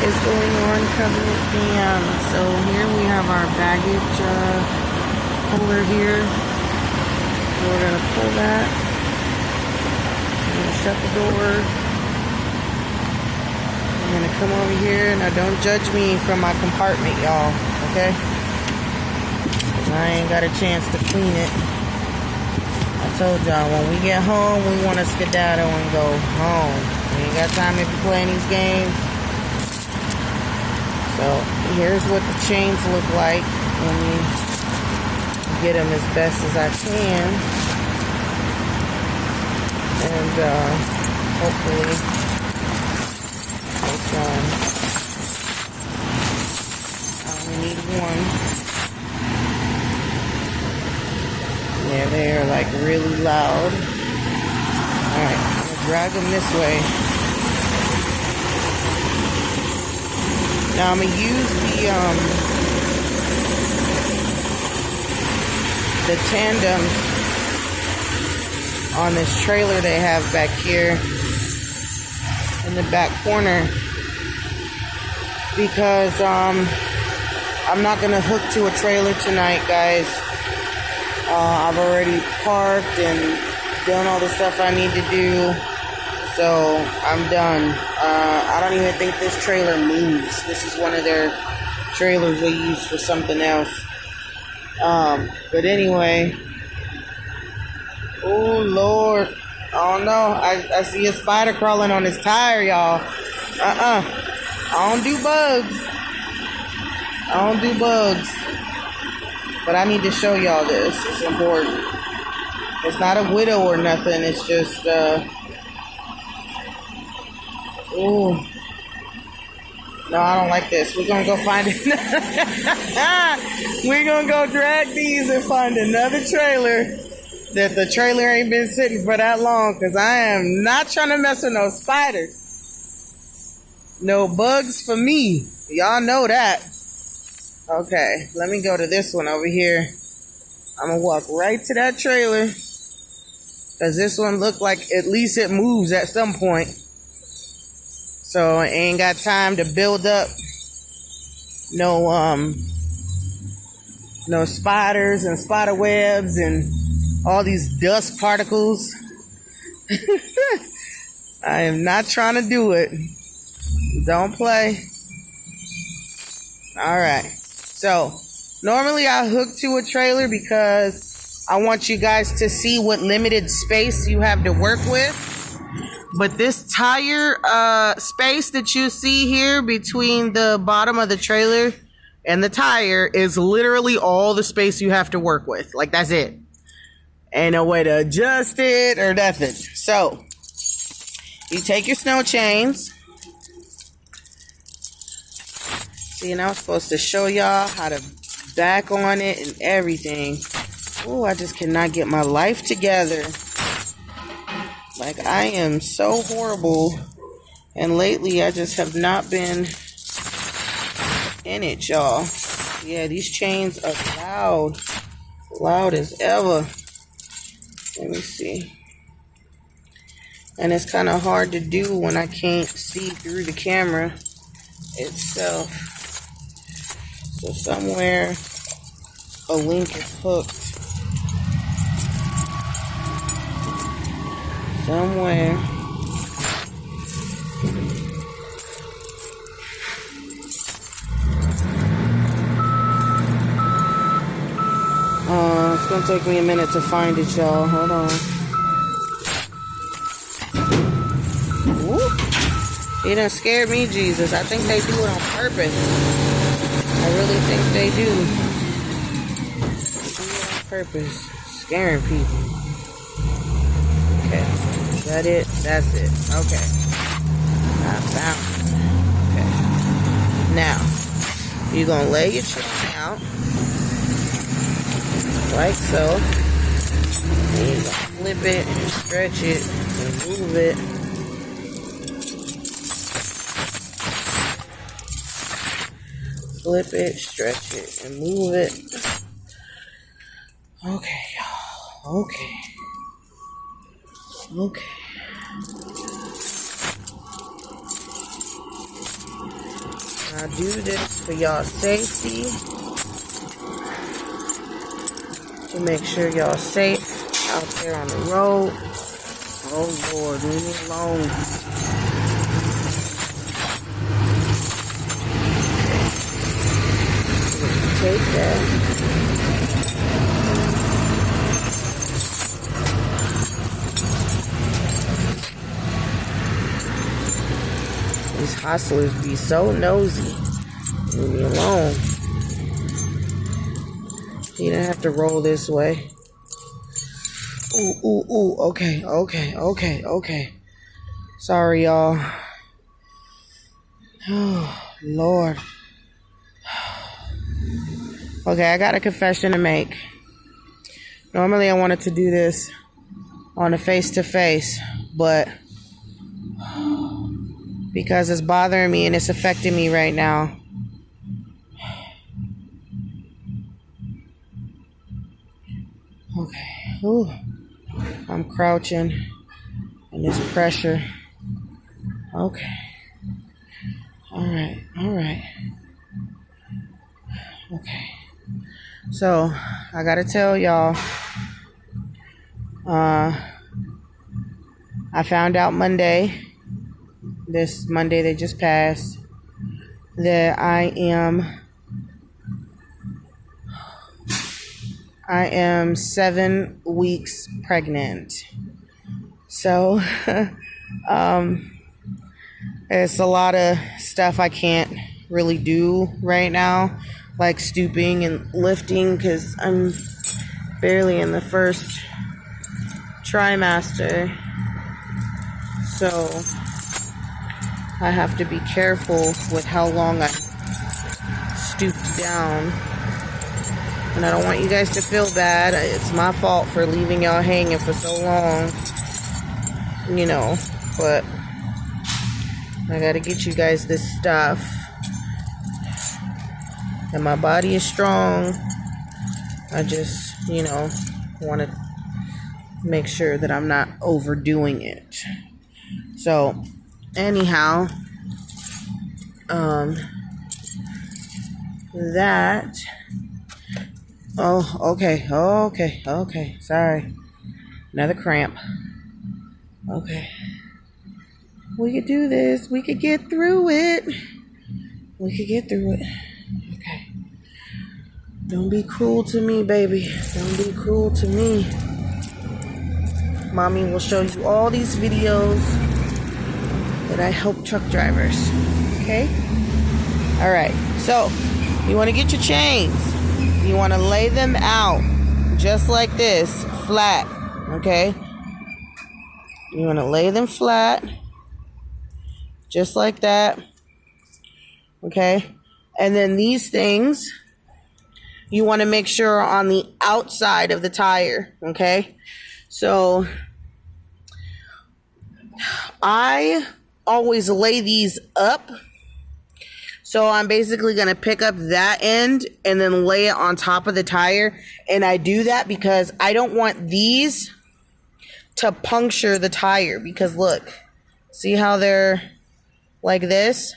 is going on, Covenant fam? So here we have our baggage holder here. We're gonna pull that. We're gonna shut the door. I'm gonna come over here. Now don't judge me from my compartment, y'all, okay? 'Cause I ain't got a chance to clean it. I told y'all, when we get home, we want to skedaddle and go home. We ain't got time to be playing these games. So here's what the chains look like when we get them as best as I can. And hopefully it's I only need one. Yeah, they are like really loud. Alright, I'm gonna drag them this way. Now I'm gonna use the tandems on this trailer they have back here in the back corner because I'm not gonna hook to a trailer tonight, guys. I've already parked and done all the stuff I need to do, so I'm done. I don't even think this trailer moves. This is one of their trailers they use for something else. But anyway, oh Lord, oh no, I see a spider crawling on his tire, y'all. I don't do bugs. But I need to show y'all this. It's important. It's not a widow or nothing. It's just, ooh. No, I don't like this. We're going to go find it. We're going to go drag these and find another trailer that the trailer ain't been sitting for that long, because I am not trying to mess with no spiders. No bugs for me. Y'all know that. Okay, let me go to this one over here. I'm gonna walk right to that trailer, because this one looked like at least it moves at some point. So I ain't got time to build up no spiders and spider webs and all these dust particles. I am not trying to do it. Don't play. All right. So, normally I hook to a trailer because I want you guys to see what limited space you have to work with. But this tire space that you see here between the bottom of the trailer and the tire is literally all the space you have to work with. Like, that's it. Ain't no way to adjust it or nothing. So, you take your snow chains. See, and I was supposed to show y'all how to back on it and everything. Oh, I just cannot get my life together. Like, I am so horrible. And lately, I just have not been in it, y'all. Yeah, these chains are loud. Loud as ever. Let me see. And it's kind of hard to do when I can't see through the camera itself. So somewhere a link is hooked. Somewhere. It's gonna take me a minute to find it, y'all. Hold on. Whoop. He done scared me, Jesus. I think they do it on purpose. I really think they do. They do it on purpose. Scaring people. Okay. Is that it? That's it. Okay. I found it. Okay. Now, you're going to lay your chain out. Like so. And you're going to flip it, stretch it, and move it. Flip it, stretch it, and move it. Okay, y'all. Okay. I do this for y'all safety, to make sure y'all safe out there on the road. Oh Lord, leave me alone. Take that. These hustlers be so nosy. Leave me alone. You don't have to roll this way. Ooh. Okay. Sorry, y'all. Oh, Lord. Okay, I got a confession to make. Normally, I wanted to do this on a face-to-face, but because it's bothering me and it's affecting me right now, okay. Ooh. I'm crouching and this pressure. Okay. All right. Okay. So, I gotta tell y'all, I found out this Monday that just passed, that I am 7 weeks pregnant. So, it's a lot of stuff I can't really do right now, like stooping and lifting, because I'm barely in the first trimester. So, I have to be careful with how long I stooped down. And I don't want you guys to feel bad. It's my fault for leaving y'all hanging for so long. But I gotta get you guys this stuff. And my body is strong. I just, want to make sure that I'm not overdoing it. So, anyhow, that... Oh, okay. Sorry. Another cramp. Okay. We could do this. We could get through it. Okay. Don't be cruel to me, baby. Don't be cruel to me. Mommy will show you all these videos that I help truck drivers. Okay? All right. So, you want to get your chains. You want to lay them out just like this, flat, okay? You want to lay them flat, just like that, okay? And then these things, you want to make sure are on the outside of the tire, okay? So, I always lay these up. So I'm basically going to pick up that end and then lay it on top of the tire. And I do that because I don't want these to puncture the tire. Because look, see how they're like this?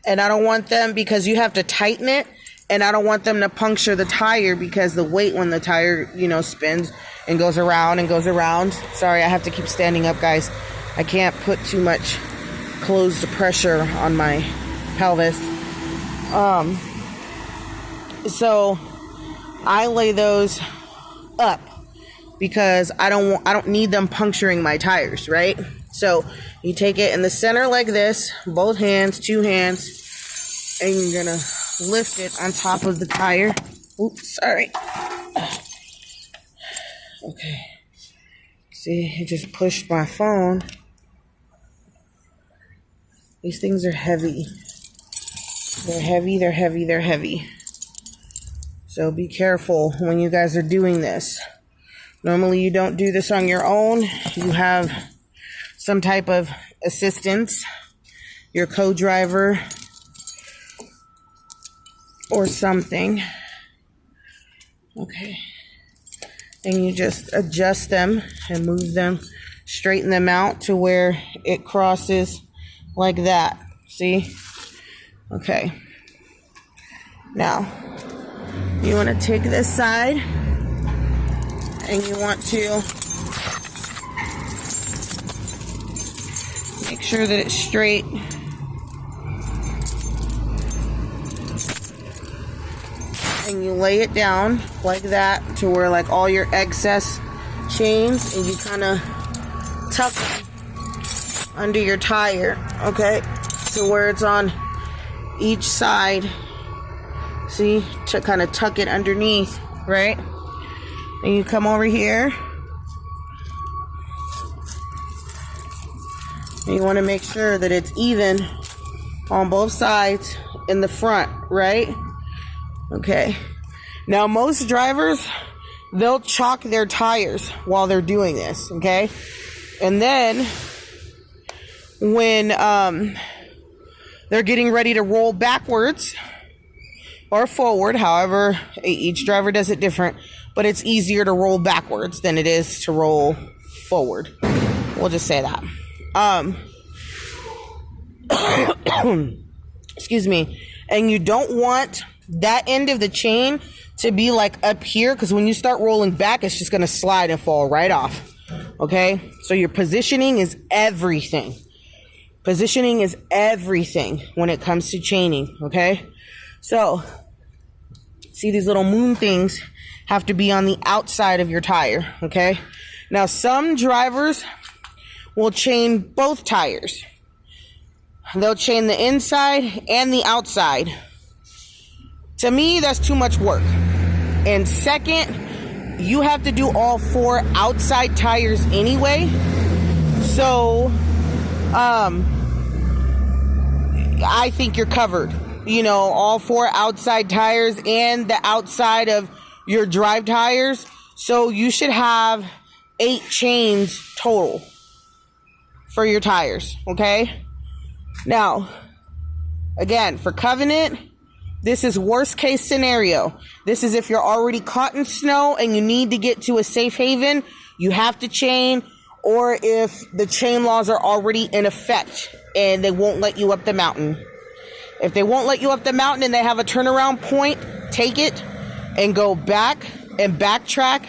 And I don't want them, because you have to tighten it. And I don't want them to puncture the tire because the weight when the tire, spins and goes around and goes around. Sorry, I have to keep standing up, guys. I can't put too much closed pressure on my pelvis. So I lay those up because I don't need them puncturing my tires, right? So you take it in the center like this, both hands, 2 hands, and you're gonna lift it on top of the tire. Oops, sorry. Okay. See, it just pushed my phone. These things are heavy. They're heavy. So be careful when you guys are doing this. Normally you don't do this on your own. You have some type of assistance, your co-driver or something. Okay. And you just adjust them and move them, straighten them out to where it crosses like that. See? Okay. Now, you want to take this side and you want to make sure that it's straight. And you lay it down like that to where like all your excess chains, and you kind of tuck them under your tire, okay? To where it's on each side. See, to kind of tuck it underneath, right? And you come over here. And you want to make sure that it's even on both sides in the front, right? Okay. Now, most drivers, they'll chalk their tires while they're doing this, okay? And then when they're getting ready to roll backwards or forward, however, each driver does it different, but it's easier to roll backwards than it is to roll forward. We'll just say that. Excuse me. And you don't want that end of the chain to be like up here, because when you start rolling back, it's just going to slide and fall right off. Okay? So your positioning is everything. Positioning is everything when it comes to chaining. Okay? So, see, these little moon things have to be on the outside of your tire. Okay? Now, some drivers will chain both tires. They'll chain the inside and the outside. To me, that's too much work. And second, you have to do all 4 outside tires anyway. So, I think you're covered. You know, all 4 outside tires and the outside of your drive tires. So you should have 8 chains total for your tires, okay? Now, again, for Covenant, this is worst case scenario. This is if you're already caught in snow and you need to get to a safe haven, you have to chain, or if the chain laws are already in effect and they won't let you up the mountain. If they won't let you up the mountain and they have a turnaround point, take it and go back and backtrack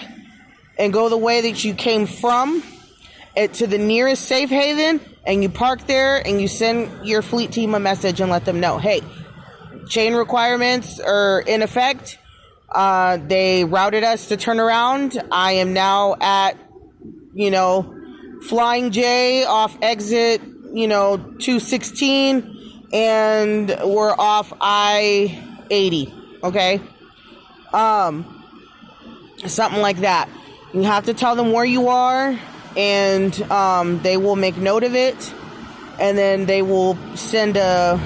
and go the way that you came from it to the nearest safe haven, and you park there and you send your fleet team a message and let them know, hey, chain requirements are in effect. They routed us to turn around. I am now at, Flying J off exit, 216, and we're off I-80, okay? Something like that. You have to tell them where you are, and they will make note of it, and then they will send a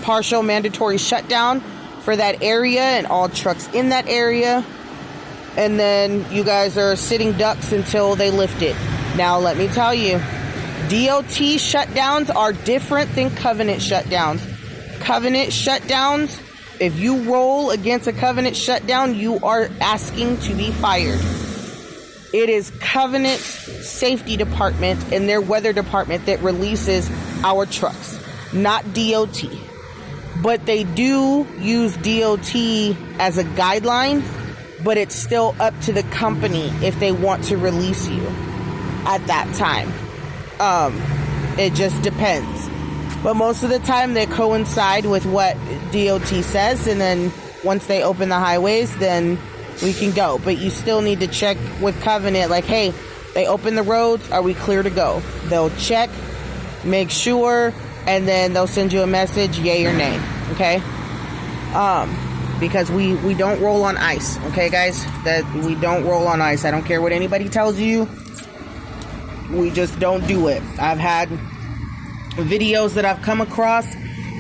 partial mandatory shutdown for that area and all trucks in that area, and then you guys are sitting ducks until they lift it. Now, let me tell you, DOT shutdowns are different than Covenant shutdowns. Covenant shutdowns, if you roll against a Covenant shutdown, you are asking to be fired. It is Covenant's safety department and their weather department that releases our trucks, not DOT. But they do use DOT as a guideline, but it's still up to the company if they want to release you at that time. It just depends. But most of the time they coincide with what DOT says, and then once they open the highways, then we can go. But you still need to check with Covenant, like, hey, they open the roads, are we clear to go? They'll check, make sure, and then they'll send you a message, yay or nay, okay? Because we don't roll on ice, okay, guys? That we don't roll on ice. I don't care what anybody tells you. We just don't do it. I've had videos that I've come across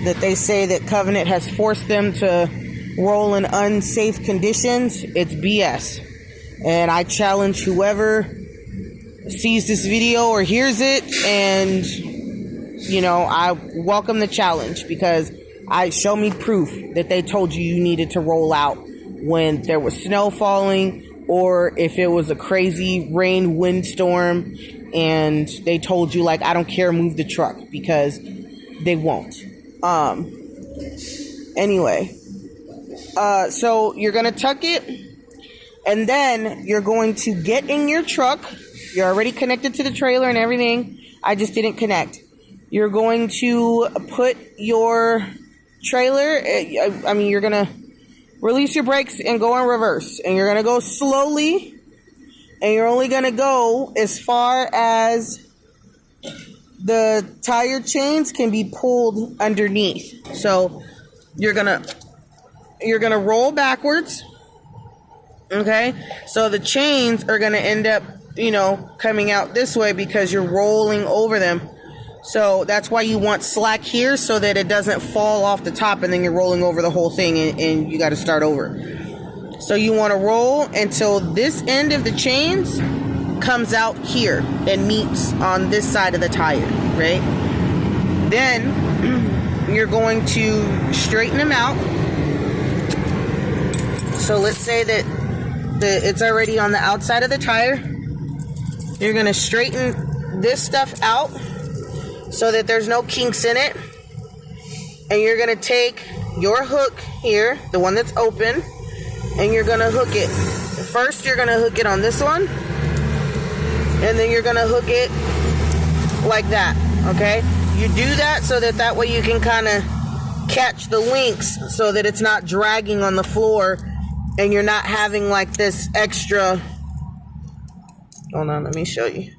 that they say that Covenant has forced them to roll in unsafe conditions. It's BS. And I challenge whoever sees this video or hears it, and I welcome the challenge, because show me proof that they told you needed to roll out when there was snow falling, or if it was a crazy rain windstorm and they told you, like, I don't care, move the truck, because they won't. Anyway, so you're going to tuck it, and then you're going to get in your truck. You're already connected to the trailer and everything. I just didn't connect. You're going to put your trailer, you're going to release your brakes and go in reverse. And you're going to go slowly, and you're only going to go as far as the tire chains can be pulled underneath. So you're going to roll backwards. Okay? So the chains are going to end up, coming out this way because you're rolling over them. So that's why you want slack here, so that it doesn't fall off the top and then you're rolling over the whole thing and you got to start over. So you want to roll until this end of the chains comes out here and meets on this side of the tire, right? Then you're going to straighten them out. So let's say that it's already on the outside of the tire. You're going to straighten this stuff out so that there's no kinks in it. And you're going to take your hook here, the one that's open, and you're going to hook it. First, you're going to hook it on this one, and then you're going to hook it like that, okay? You do that so that way you can kind of catch the links so that it's not dragging on the floor and you're not having like this extra. Hold on, let me show you.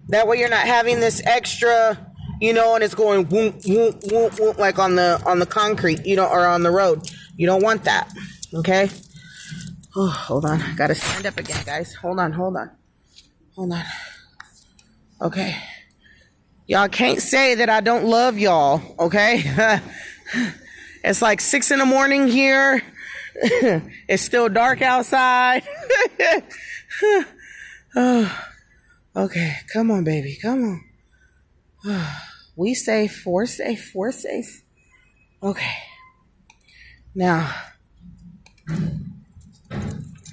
That way you're not having this extra, and it's going whoop, whoop, whoop, whoop, like on the concrete, or on the road. You don't want that, okay? Oh, hold on. I gotta stand up again, guys. Hold on. Okay. Y'all can't say that I don't love y'all, okay? It's like 6 a.m. here. It's still dark outside. Okay, come on, baby. Come on. We safe. We're safe. Okay. Now.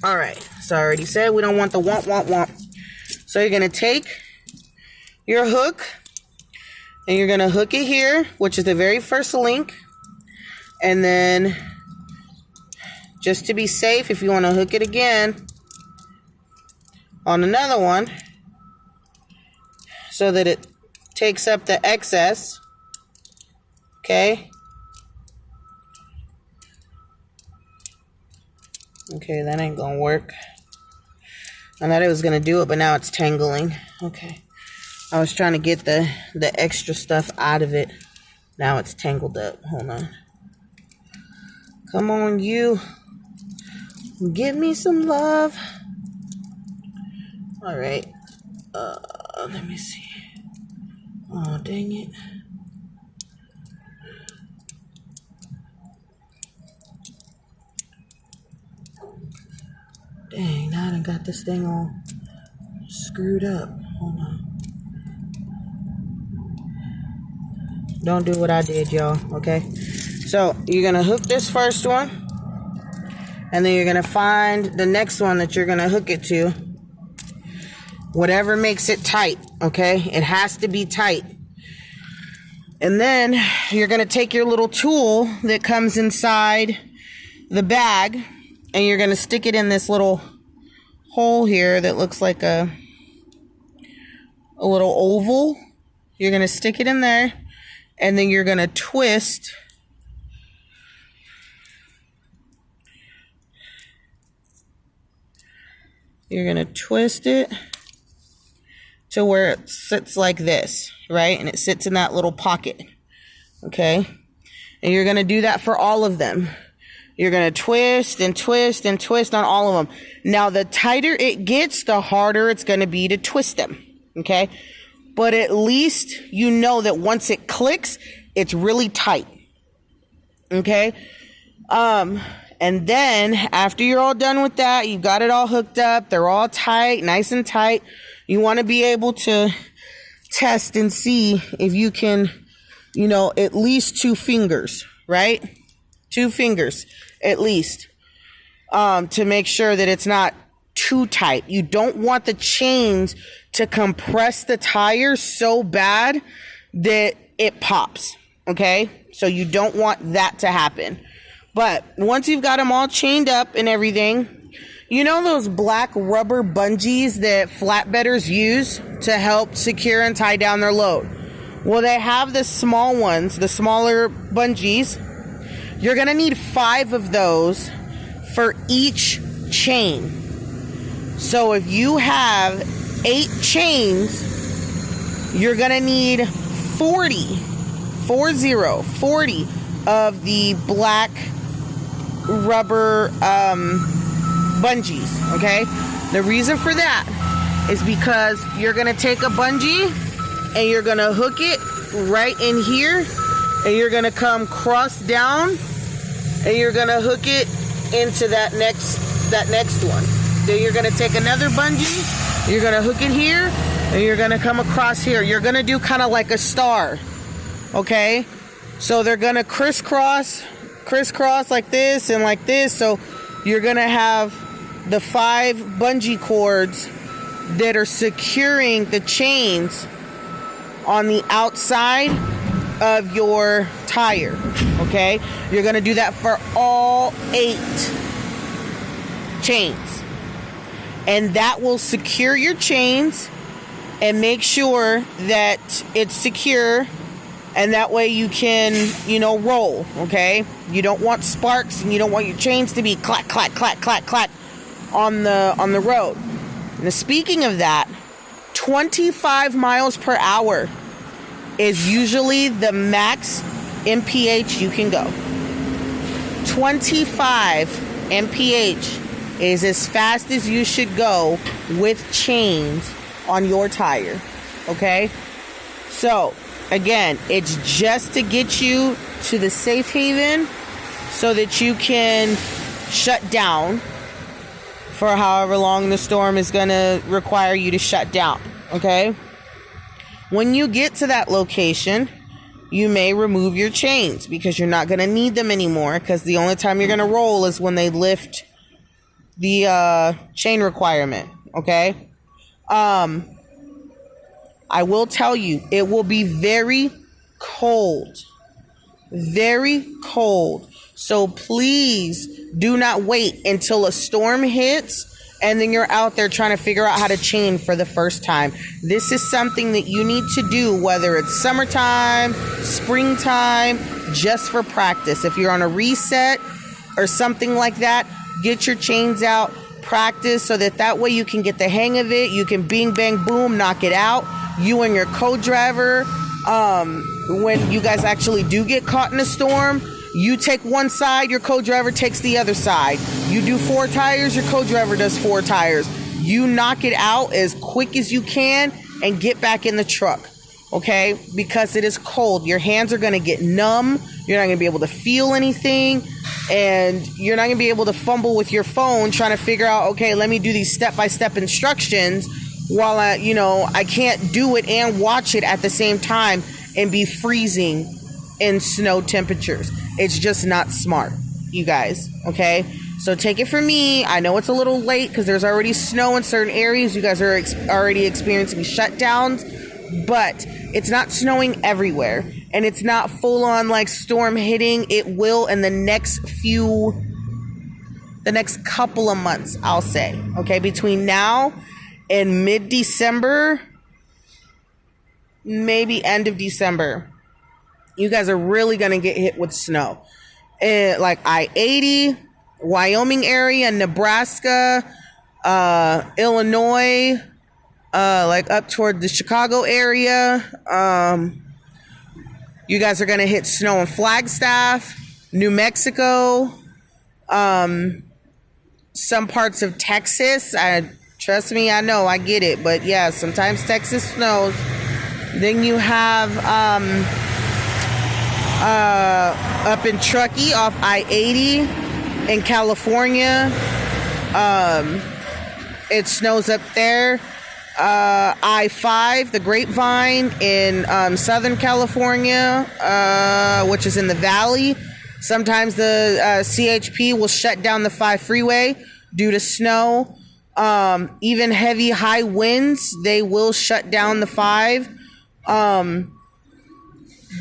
All right. So I already said we don't want the womp. So you're going to take your hook and you're going to hook it here, which is the very first link. And then just to be safe, if you want to hook it again on another one so that it takes up the excess. Okay. Okay, that ain't gonna work. I thought it was gonna do it, but now it's tangling. Okay. I was trying to get the extra stuff out of it. Now it's tangled up. Hold on. Come on, you. Give me some love. All right. Let me see. Oh, dang it. Dang, now I done got this thing all screwed up. Hold on. Don't do what I did, y'all, okay? So, you're going to hook this first one. And then you're going to find the next one that you're going to hook it to. Whatever makes it tight, okay? It has to be tight. And then you're going to take your little tool that comes inside the bag. And you're going to stick it in this little hole here that looks like a little oval. You're going to stick it in there. And then you're going to twist. You're going to twist it to where it sits like this, right? And it sits in that little pocket, okay? And you're going to do that for all of them. You're going to twist and twist and twist on all of them. Now, the tighter it gets, the harder it's going to be to twist them, okay? But at least you know that once it clicks, it's really tight, okay? And then after you're all done with that, you've got it all hooked up. They're all tight, nice and tight. You want to be able to test and see if you can, at least 2 fingers, right? 2 fingers at least, to make sure that it's not too tight. You don't want the chains to compress the tire so bad that it pops. Okay, so you don't want that to happen. But once you've got them all chained up and everything, you know those black rubber bungees that flatbedders use to help secure and tie down their load? Well, they have the small ones, the smaller bungees. You're going to need 5 of those for each chain. So if you have 8 chains, you're going to need 40 of the black rubber bungees, okay? The reason for that is because you're going to take a bungee and you're going to hook it right in here, and you're going to come cross down, and you're going to hook it into that next one. Then you're going to take another bungee, you're going to hook it here, and you're going to come across here. You're going to do kind of like a star, okay? So they're going to crisscross like this and like this. So you're going to have the 5 bungee cords that are securing the chains on the outside of your tire, okay? You're going to do that for all 8 chains. And that will secure your chains and make sure that it's secure, and that way you can, roll, okay? You don't want sparks, and you don't want your chains to be clack, clack, clack, clack, clack on the road. Now, speaking of that, 25 miles per hour is usually the max MPH you can go. 25 MPH is as fast as you should go with chains on your tire, okay? So, again, it's just to get you to the safe haven so that you can shut down for however long the storm is going to require you to shut down, okay? When you get to that location, you may remove your chains because you're not going to need them anymore, because the only time you're going to roll is when they lift the chain requirement, okay? I will tell you, it will be very cold. Very cold. So please do not wait until a storm hits and then you're out there trying to figure out how to chain for the first time. This is something that you need to do, whether it's summertime, springtime, just for practice. If you're on a reset or something like that, get your chains out, practice, so that way you can get the hang of it. You can bing, bang, boom, knock it out. You and your co-driver, when you guys actually do get caught in a storm, you take one side, your co-driver takes the other side. You do 4 tires, your co-driver does 4 tires. You knock it out as quick as you can and get back in the truck, okay? Because it is cold. Your hands are going to get numb. You're not going to be able to feel anything. And you're not going to be able to fumble with your phone trying to figure out, okay, let me do these step-by-step instructions while I can't do it and watch it at the same time and be freezing in snow temperatures. It's just not smart, you guys, okay? So take it from me. I know it's a little late because there's already snow in certain areas. You guys are already experiencing shutdowns, but it's not snowing everywhere. And it's not full on like storm hitting. It will in the next couple of months, I'll say, okay? Between now and mid-December, maybe end of December, you guys are really going to get hit with snow. Like I-80, Wyoming area, Nebraska, Illinois, like up toward the Chicago area. You guys are going to hit snow in Flagstaff, New Mexico, some parts of Texas. Trust me, I know, I get it. But yeah, sometimes Texas snows. Then you have up in Truckee off I-80 in California. It snows up there. I-5, the Grapevine in Southern California, which is in the valley. Sometimes the CHP will shut down the 5 freeway due to snow. Even heavy high winds, they will shut down the 5.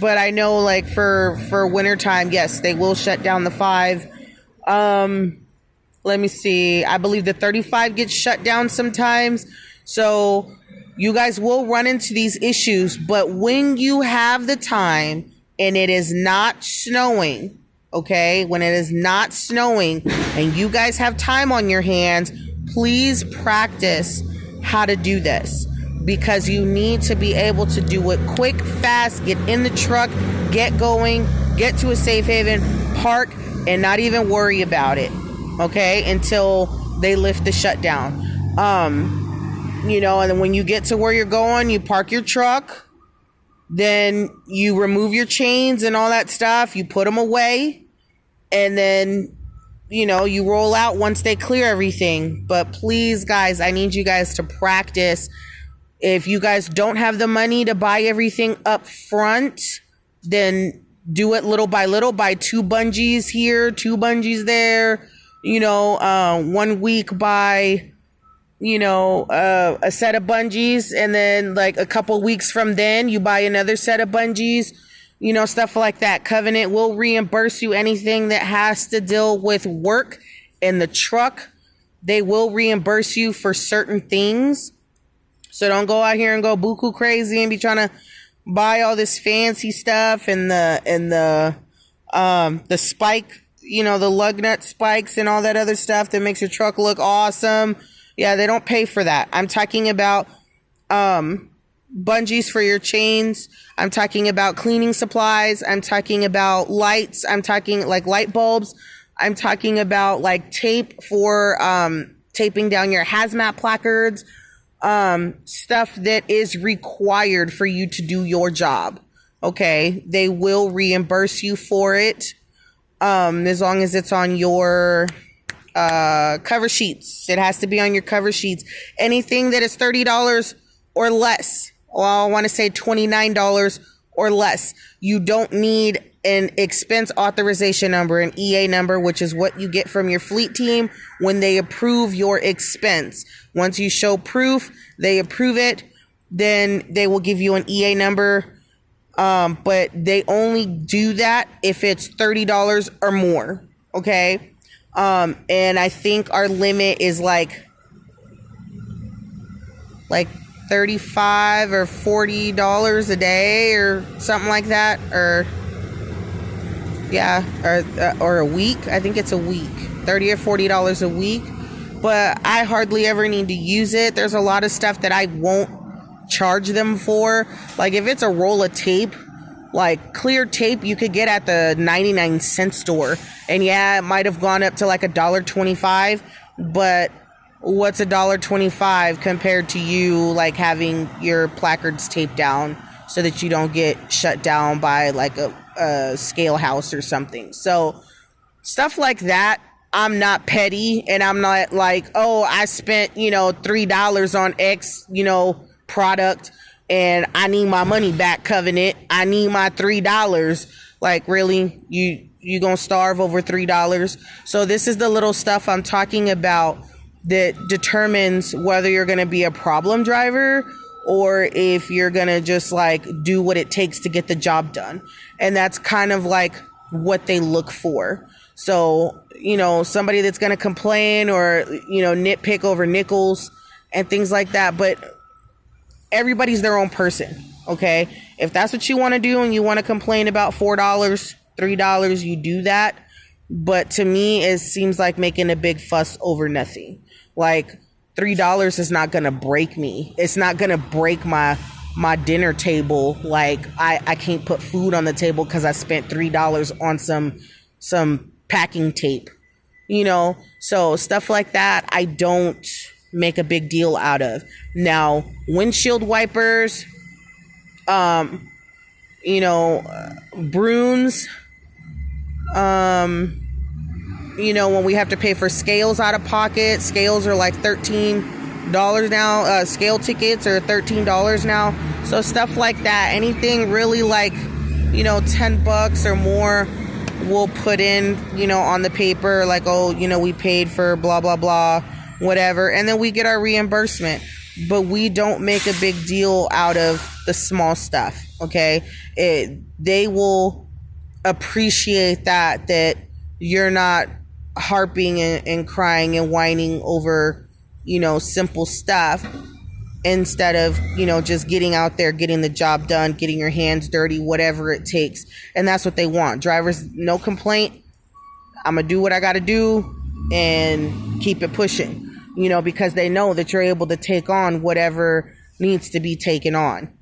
But I know like for wintertime, yes, they will shut down the 5. Let me see. I believe the 35 gets shut down sometimes. So you guys will run into these issues. But when you have the time and it is not snowing, okay, when it is not snowing and you guys have time on your hands, please practice how to do this, because you need to be able to do it quick, fast, get in the truck, get going, get to a safe haven, park, and not even worry about it, okay, until they lift the shutdown. And then when you get to where you're going, you park your truck, then you remove your chains and all that stuff, you put them away, and then, you roll out once they clear everything. But please, guys, I need you guys to practice. If you guys don't have the money to buy everything up front, then do it little by little. Buy 2 bungees here, 2 bungees there. 1 week buy, a set of bungees, and then like a couple weeks from then you buy another set of bungees. Stuff like that. Covenant will reimburse you anything that has to deal with work in the truck. They will reimburse you for certain things. So don't go out here and go buku crazy and be trying to buy all this fancy stuff and the spike, the lug nut spikes and all that other stuff that makes your truck look awesome. Yeah, they don't pay for that. I'm talking about bungees for your chains. I'm talking about cleaning supplies. I'm talking about lights. I'm talking like light bulbs. I'm talking about like tape for taping down your hazmat placards. Stuff that is required for you to do your job. Okay. They will reimburse you for it. As long as it's on your, cover sheets. It has to be on your cover sheets. Anything that is $30 or less. Well, I want to say $29 or less. You don't need an expense authorization number, an EA number, which is what you get from your fleet team when they approve your expense. Once you show proof, they approve it, then they will give you an EA number. But they only do that if it's $30 or more. Okay. And I think our limit is like $35 or $40 a day or something like that, or a week. I think it's a week, $30 or $40 a week. But I hardly ever need to use it. There's a lot of stuff that I won't charge them for. Like if it's a roll of tape, like clear tape, you could get at the 99-cent store, and yeah, it might have gone up to like $1.25, but what's $1.25 compared to you like having your placards taped down so that you don't get shut down by like a scale house or something. So stuff like that, I'm not petty, and I'm not like, oh, I spent, $3 on X, product, and I need my money back, Covenant. I need my $3. Like, really? You gonna starve over $3? So this is the little stuff I'm talking about that determines whether you're going to be a problem driver or if you're going to just like do what it takes to get the job done. And that's kind of like what they look for. So, somebody that's going to complain or, nitpick over nickels and things like that. But everybody's their own person. Okay. If that's what you want to do and you want to complain about $4, $3, you do that. But to me, it seems like making a big fuss over nothing. Like $3 is not going to break me. It's not going to break my dinner table. Like I can't put food on the table because I spent $3 on some packing tape, so stuff like that. I don't make a big deal out of. Now, windshield wipers, brooms, when we have to pay for scales out of pocket, scales are like $13 now. Scale tickets are $13 now. So stuff like that, anything really like, $10 or more, we'll put in, on the paper, like, oh, we paid for blah, blah, blah, whatever. And then we get our reimbursement. but we don't make a big deal out of the small stuff. Okay, they will appreciate that you're not harping and crying and whining over, simple stuff, instead of, just getting out there, getting the job done, getting your hands dirty, whatever it takes. And that's what they want. Drivers, no complaint. I'm going to do what I got to do and keep it pushing, because they know that you're able to take on whatever needs to be taken on,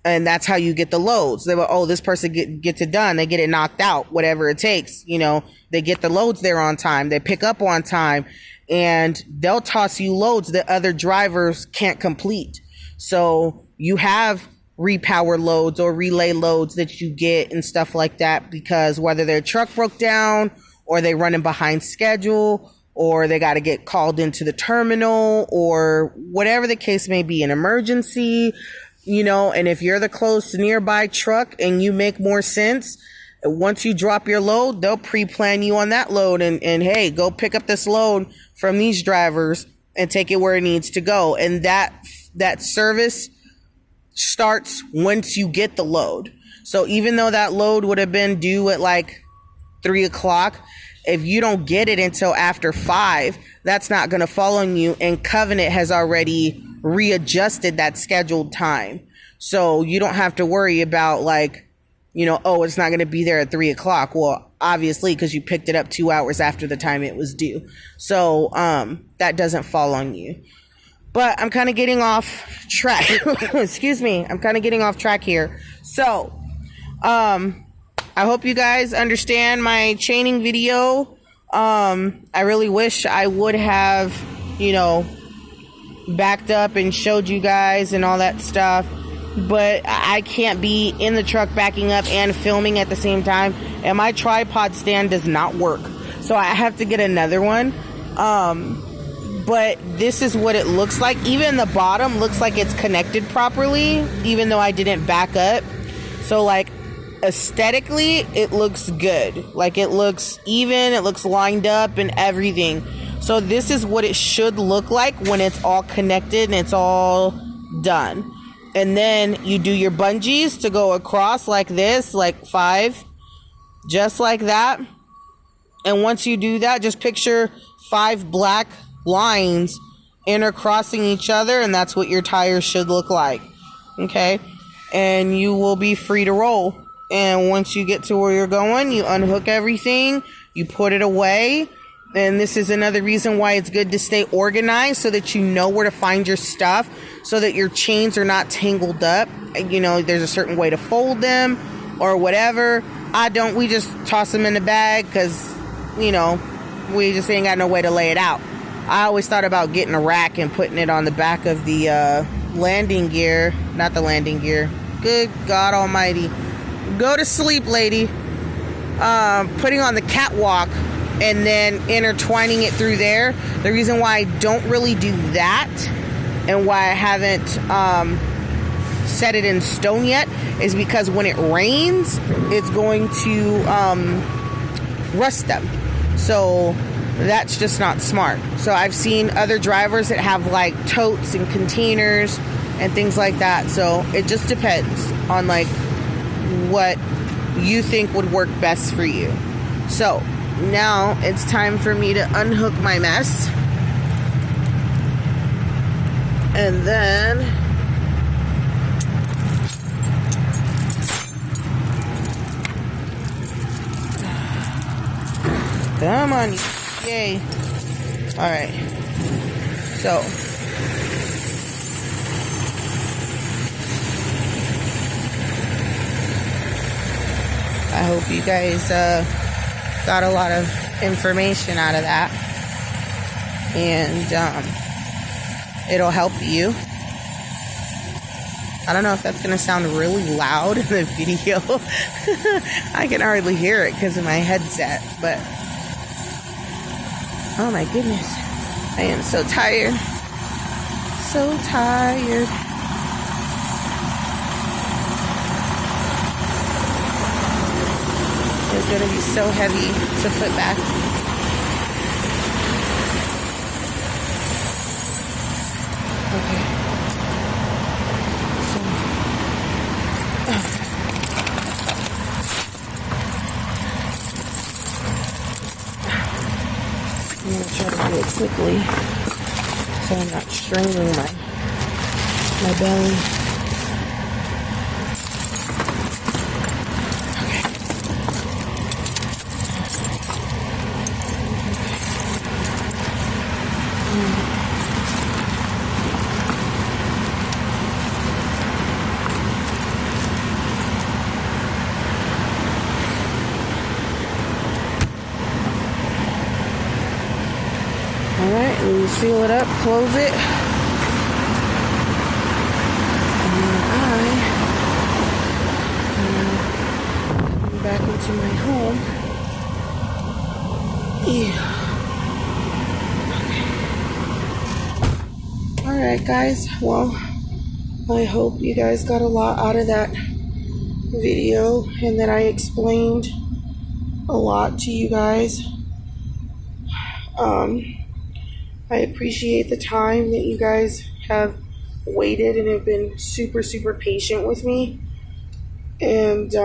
and that's how you get the loads. They go, this person gets it done. They get it knocked out, whatever it takes. They get the loads there on time. They pick up on time. And they'll toss you loads that other drivers can't complete. So you have repower loads or relay loads that you get and stuff like that, because whether their truck broke down or they running behind schedule or they got to get called into the terminal or whatever the case may be, an emergency, and if you're the close nearby truck and you make more sense, once you drop your load, they'll pre-plan you on that load and hey, go pick up this load from these drivers and take it where it needs to go. And that service starts once you get the load. So even though that load would have been due at like 3:00, if you don't get it until after 5, that's not going to fall on you. And Covenant has already readjusted that scheduled time. So you don't have to worry about like, it's not going to be there at 3:00. Well, obviously, because you picked it up 2 hours after the time it was due. So that doesn't fall on you. But I'm kind of getting off track. Excuse me. I'm kind of getting off track here. So I hope you guys understand my chaining video. I really wish I would have, backed up and showed you guys and all that stuff. But I can't be in the truck backing up and filming at the same time. And my tripod stand does not work. So I have to get another one. But this is what it looks like. Even the bottom looks like it's connected properly, even though I didn't back up. So like aesthetically, it looks good. Like it looks even, it looks lined up and everything. So this is what it should look like when it's all connected and it's all done. And then you do your bungees to go across like this, like 5, just like that. And once you do that, just picture 5 black lines intercrossing each other, and that's what your tires should look like. Okay? And you will be free to roll. And once you get to where you're going, you unhook everything, you put it away. And this is another reason why it's good to stay organized, so that you know where to find your stuff, so that your chains are not tangled up. There's a certain way to fold them or whatever. We just toss them in the bag because, we just ain't got no way to lay it out. I always thought about getting a rack and putting it on the back of the landing gear. Not the landing gear. Good God almighty. Go to sleep, lady. Putting on the catwalk and then intertwining it through there. The reason why I don't really do that and why I haven't set it in stone yet is because when it rains, it's going to rust them. So that's just not smart. So I've seen other drivers that have like totes and containers and things like that. So it just depends on like what you think would work best for you. So now it's time for me to unhook my mess. And then come on, yay. All right. So I hope you guys got a lot of information out of that, and it'll help you. I don't know if that's going to sound really loud in the video. I can hardly hear it because of my headset, but oh my goodness, I am so tired. So tired. It's going to be so heavy to put back. quickly so I'm not straining my belly. Alright, and you seal it up, close it. And then I'm back into my home. Yeah. Alright guys, well, I hope you guys got a lot out of that video and that I explained a lot to you guys. I appreciate the time that you guys have waited and have been super, super patient with me. And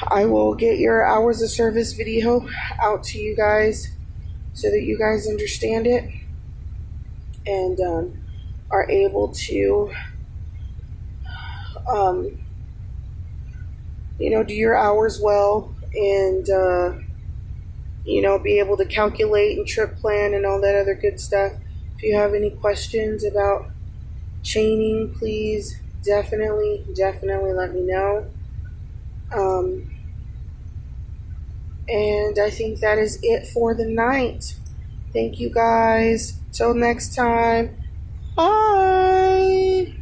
I will get your hours of service video out to you guys so that you guys understand it and are able to, do your hours well and, be able to calculate and trip plan and all that other good stuff. If you have any questions about chaining, please definitely let me know. And I think that is it for the night. Thank you guys. Till next time. Bye.